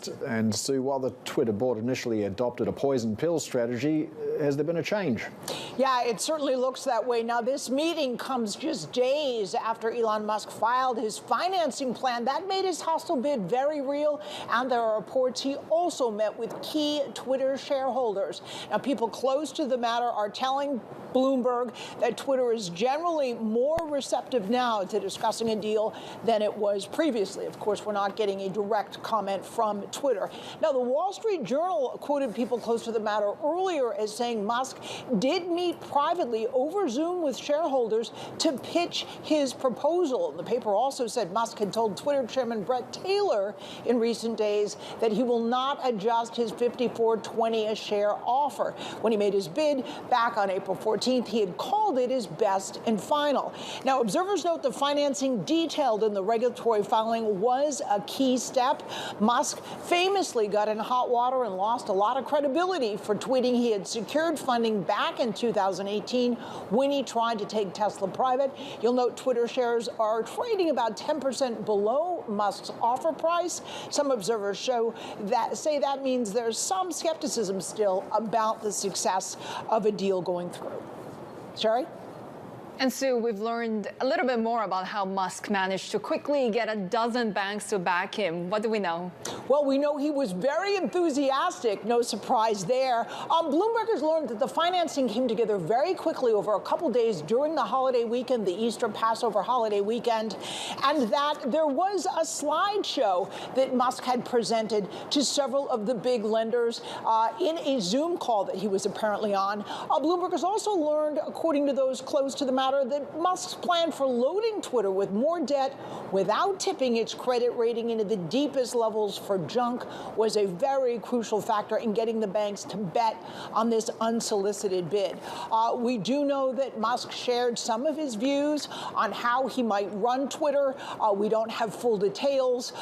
announced. And Sue, while the Twitter board initially adopted a poison pill strategy, has there been a change? Yeah, it certainly looks that way. Now, this meeting comes just days after Elon Musk filed his financing plan. That made his hostile bid very real, and there are reports he also met with key Twitter shareholders. Now, people close to the matter are telling Bloomberg that Twitter is generally more receptive now to discussing a deal than it was previously. Of course, we're not getting a direct comment from Twitter. Now, the Wall Street Journal quoted people close to the matter earlier as saying Musk did meet privately over Zoom with shareholders to pitch his proposal. The paper also said Musk had told Twitter chairman Brett Taylor in recent days that he will not adjust his $54.20 a share offer. When he made his bid back on April 14th, he had called it his best and final. Now, observers note the financing detailed in the regulatory filing was a key step. Musk famously got in hot water and lost a lot of credibility for tweeting he had secured funding back in 2018 when he tried to take Tesla private. You'll note Twitter shares are trading about 10% below Musk's offer price. Some observers say that means there's some skepticism still about the success of a deal going through. Sherry? And Sue, we've learned a little bit more about how Musk managed to quickly get a dozen banks to back him. What do we know? Well, we know he was very enthusiastic. No surprise there. Bloomberg has learned that the financing came together very quickly over a couple days during the holiday weekend, the Easter Passover holiday weekend, and that there was a slideshow that Musk had presented to several of the big lenders in a Zoom call that he was apparently on. Bloomberg has also learned, according to those close to the matter, that Musk's plan for loading Twitter with more debt without tipping its credit rating into the deepest levels for junk was a very crucial factor in getting the banks to bet on this unsolicited bid. We do know that Musk shared some of his views on how he might run Twitter. We don't have full details.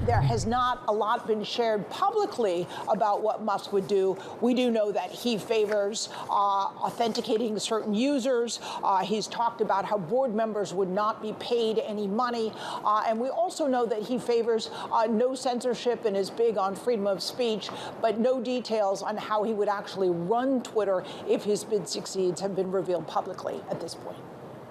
There has not a lot been shared publicly about what Musk would do. We do know that he favors authenticating certain users. He's talked about how board members would not be paid any money. And we also know that he favors no censorship and is big on freedom of speech, but no details on how he would actually run Twitter if his bid succeeds have been revealed publicly at this point.